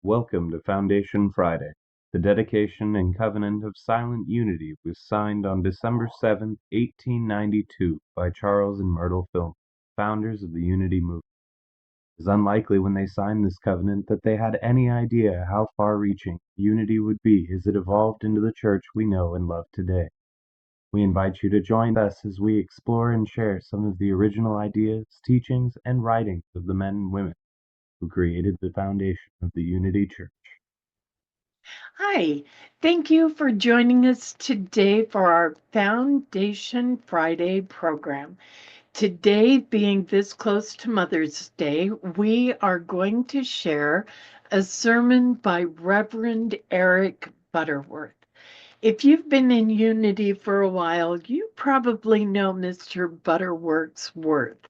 Welcome to Foundation Friday. The dedication and covenant of silent unity was signed on December 7th, 1892 by Charles and Myrtle Fillmore, founders of the Unity movement. It is unlikely when they signed this covenant that they had any idea how far-reaching unity would be as it evolved into the church we know and love today. We invite you to join us as we explore and share some of the original ideas, teachings, and writings of the men and women who created the foundation of the Unity Church. Hi, thank you for joining us today for our Foundation Friday program. Today, being this close to Mother's Day, we are going to share a sermon by Reverend Eric Butterworth. If you've been in Unity for a while, you probably know Mr. Butterworth's work.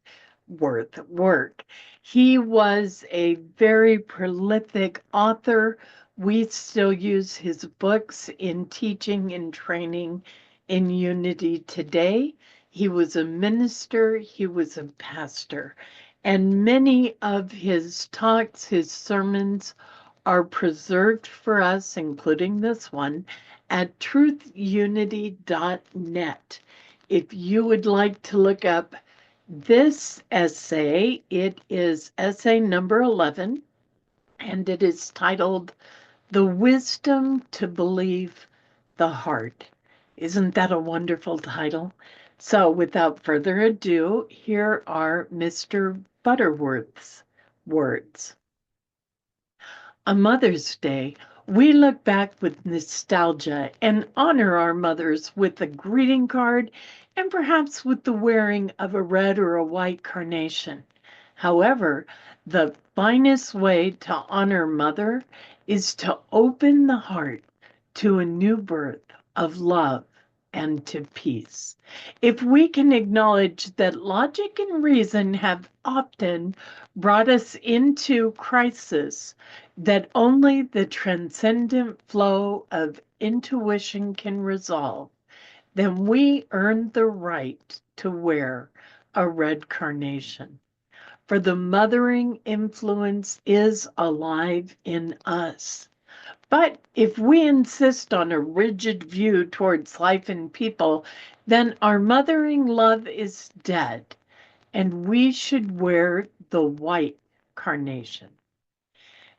He was a very prolific author. We still use his books in teaching and training in Unity today. He was a minister, he was a pastor, and many of his talks, his sermons, are preserved for us, including this one, at truthunity.net. If you would like to look up this essay, it is essay number 11, and it is titled The Wisdom to Believe the Heart. Isn't that a wonderful title? So without further ado, here are Mr. Butterworth's words. On Mother's Day, we look back with nostalgia and honor our mothers with a greeting card and perhaps with the wearing of a red or a white carnation. However, the finest way to honor Mother is to open the heart to a new birth of love and to peace. If we can acknowledge that logic and reason have often brought us into crisis, that only the transcendent flow of intuition can resolve, then we earn the right to wear a red carnation. For the mothering influence is alive in us. But if we insist on a rigid view towards life and people, then our mothering love is dead, and we should wear the white carnation.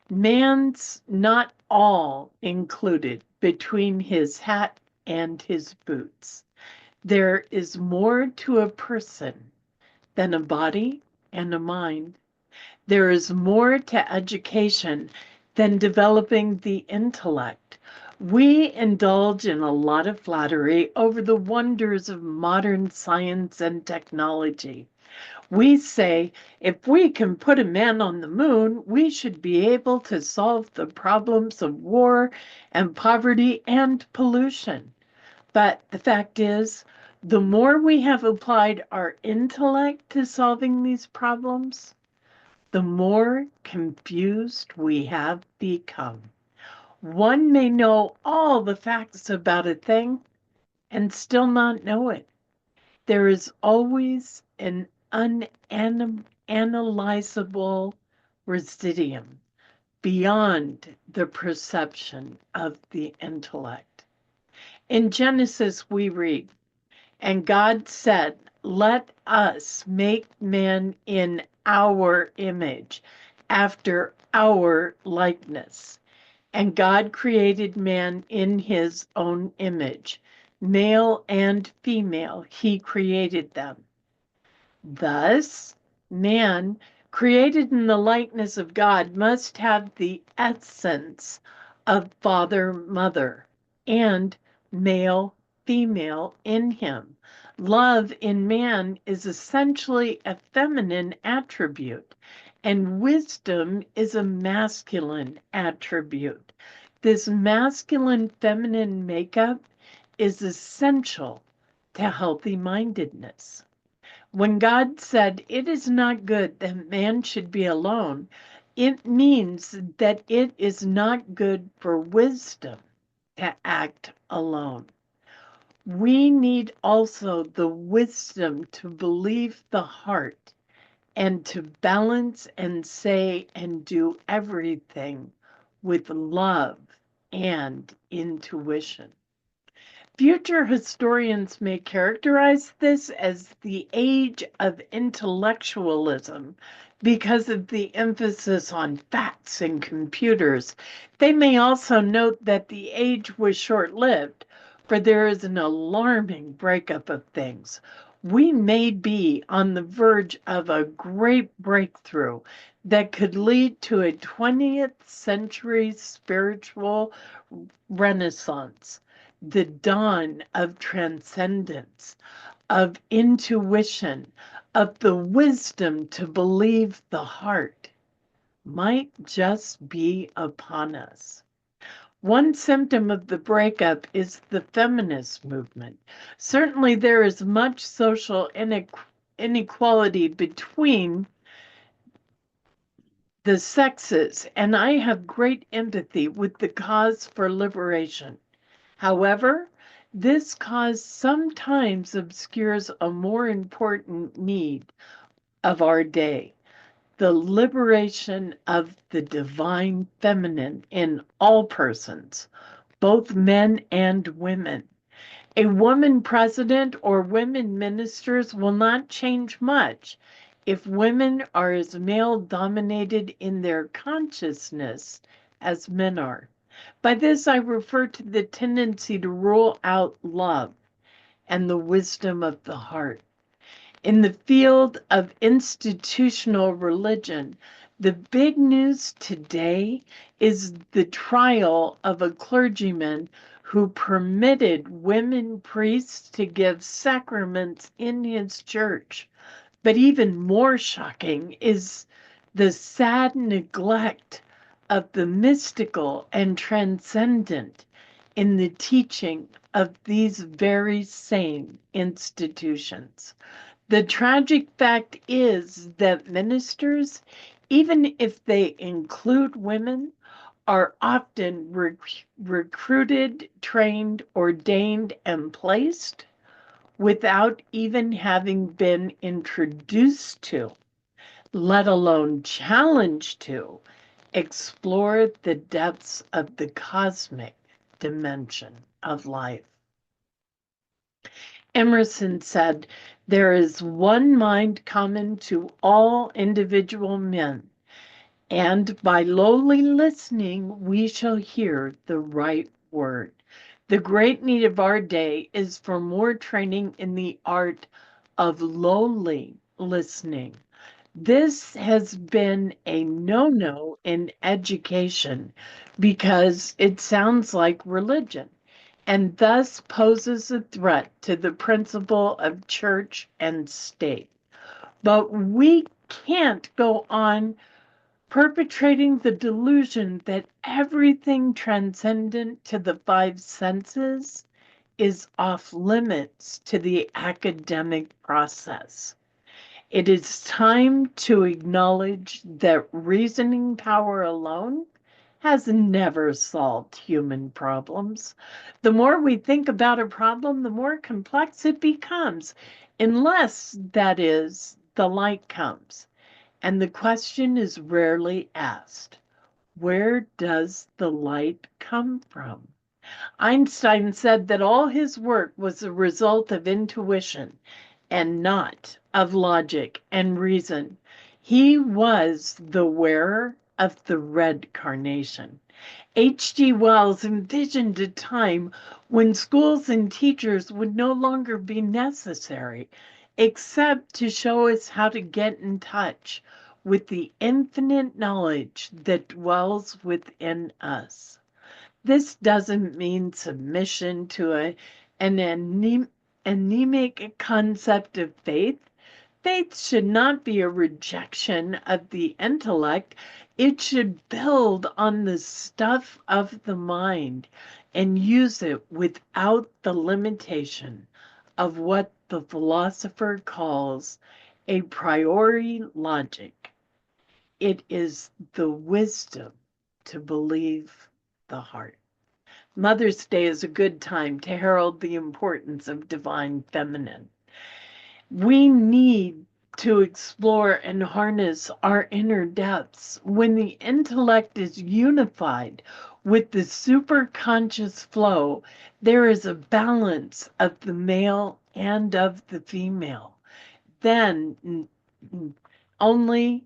Man's not all included between his hat and his boots. There is more to a person than a body and a mind. There is more to education than developing the intellect. We indulge in a lot of flattery over the wonders of modern science and technology. We say if we can put a man on the moon, we should be able to solve the problems of war and poverty and pollution. But the fact is, the more we have applied our intellect to solving these problems, the more confused we have become. One may know all the facts about a thing and still not know it. There is always an unanalyzable residuum beyond the perception of the intellect. In Genesis, we read, and God said, let us make man in our image, after our likeness. And God created man in his own image. Male and female, he created them. Thus, man, created in the likeness of God, must have the essence of father, mother, and male, female in him. Love in man is essentially a feminine attribute, and wisdom is a masculine attribute. This masculine feminine makeup is essential to healthy mindedness. When God said it is not good that man should be alone, it means that it is not good for wisdom to act alone. We need also the wisdom to believe the heart and to balance and say and do everything with love and intuition. Future historians may characterize this as the age of intellectualism because of the emphasis on facts and computers. They may also note that the age was short lived, for there is an alarming breakup of things. We may be on the verge of a great breakthrough that could lead to a 20th century spiritual renaissance, the dawn of transcendence, of intuition, of the wisdom to believe the heart might just be upon us. One symptom of the breakup is the feminist movement. Certainly, there is much social inequality between the sexes, and I have great empathy with the cause for liberation. However, this cause sometimes obscures a more important need of our day, the liberation of the divine feminine in all persons, both men and women. A woman president or women ministers will not change much if women are as male dominated in their consciousness as men are. By this, I refer to the tendency to rule out love and the wisdom of the heart. In the field of institutional religion, the big news today is the trial of a clergyman who permitted women priests to give sacraments in his church. But even more shocking is the sad neglect of the mystical and transcendent in the teaching of these very same institutions. The tragic fact is that ministers, even if they include women, are often recruited, trained, ordained, and placed without even having been introduced to, let alone challenged to, explore the depths of the cosmic dimension of life. Emerson said, "There is one mind common to all individual men, and by lowly listening we shall hear the right word." The great need of our day is for more training in the art of lowly listening. This has been a no-no in education because it sounds like religion and thus poses a threat to the principle of church and state. But we can't go on perpetrating the delusion that everything transcendent to the five senses is off limits to the academic process. It is time to acknowledge that reasoning power alone has never solved human problems. The more we think about a problem, the more complex it becomes, unless, that is, the light comes. And the question is rarely asked, where does the light come from? Einstein said that all his work was a result of intuition and not of logic and reason. He was the wearer of the red carnation. H.G. Wells envisioned a time when schools and teachers would no longer be necessary, except to show us how to get in touch with the infinite knowledge that dwells within us. This doesn't mean submission to an anemic concept of faith. Faith should not be a rejection of the intellect. It should build on the stuff of the mind and use it without the limitation of what the philosopher calls a priori logic. It is the wisdom to believe the heart. Mother's Day is a good time to herald the importance of divine feminine. We need to explore and harness our inner depths. When the intellect is unified with the superconscious flow, there is a balance of the male and of the female. Then only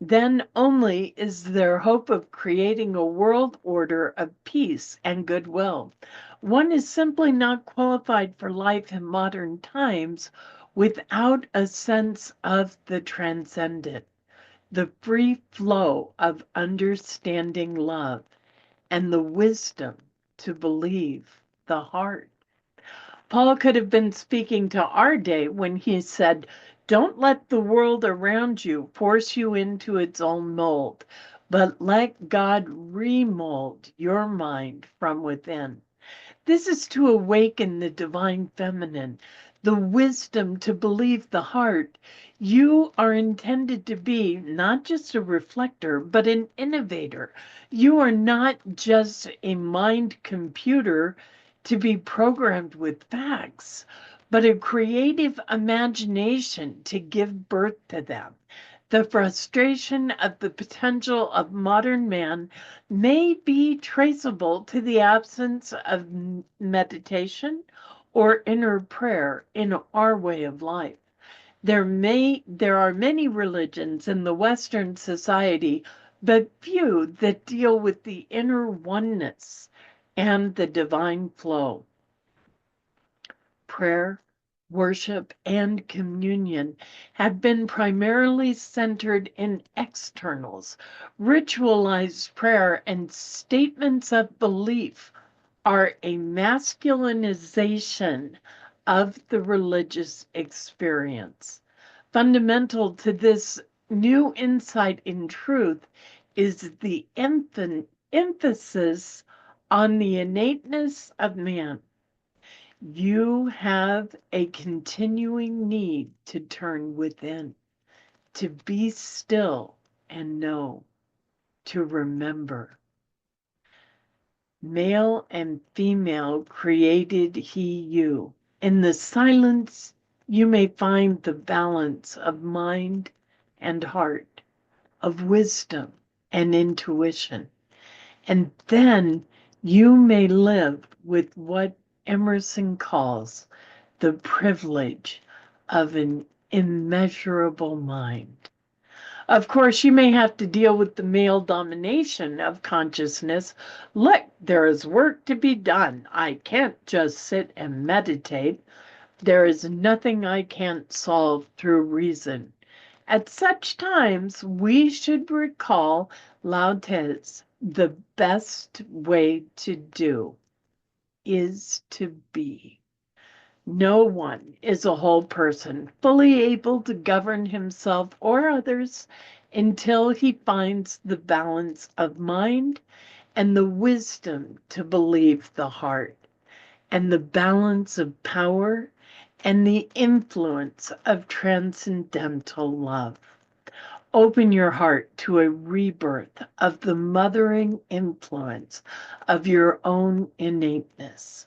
then only is there hope of creating a world order of peace and goodwill. One is simply not qualified for life in modern times without a sense of the transcendent, the free flow of understanding love, and the wisdom to believe the heart. Paul could have been speaking to our day when he said, "Don't let the world around you force you into its own mold, but let God remold your mind from within." This is to awaken the divine feminine, the wisdom to believe the heart. You are intended to be not just a reflector, but an innovator. You are not just a mind computer to be programmed with facts, but a creative imagination to give birth to them. The frustration of the potential of modern man may be traceable to the absence of meditation or inner prayer in our way of life. There are many religions in the Western society, but few that deal with the inner oneness and the divine flow. Prayer, worship, and communion have been primarily centered in externals. Ritualized prayer and statements of belief are a masculinization of the religious experience. Fundamental to this new insight in truth is the emphasis on the innateness of man. You have a continuing need to turn within, to be still and know, to remember. Male and female created he you. In the silence, you may find the balance of mind and heart, of wisdom and intuition. And then you may live with what Emerson calls the privilege of an immeasurable mind. Of course, you may have to deal with the male domination of consciousness. Look, there is work to be done. I can't just sit and meditate. There is nothing I can't solve through reason. At such times, we should recall Lao Tzu's, the best way to do is to be. No one is a whole person, fully able to govern himself or others until he finds the balance of mind and the wisdom to believe the heart, and the balance of power and the influence of transcendental love. Open your heart to a rebirth of the mothering influence of your own innateness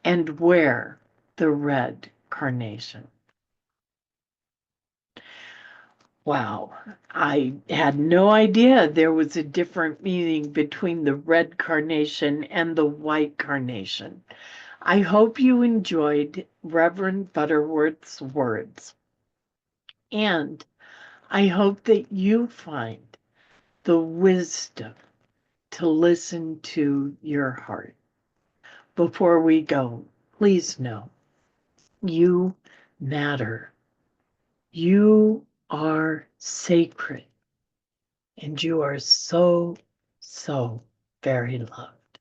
and wear the red carnation. Wow, I had no idea there was a different meaning between the red carnation and the white carnation. I hope you enjoyed Reverend Butterworth's words, and I hope that you find the wisdom to listen to your heart. Before we go, please know you matter. You are sacred, and you are so, so very loved.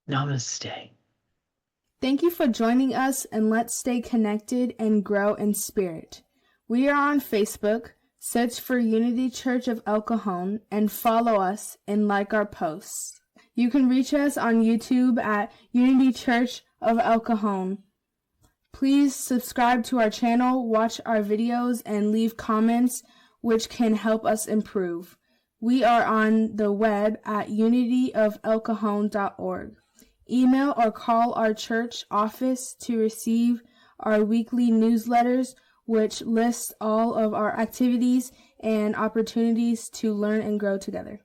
Namaste. Thank you for joining us, and let's stay connected and grow in spirit. We are on Facebook. Search for Unity Church of El Cajon and follow us and like our posts. You can reach us on YouTube at Unity Church of El Cajon. Please subscribe to our channel, watch our videos, and leave comments which can help us improve. We are on the web at unityofelcajon.org. Email or call our church office to receive our weekly newsletters which lists all of our activities and opportunities to learn and grow together.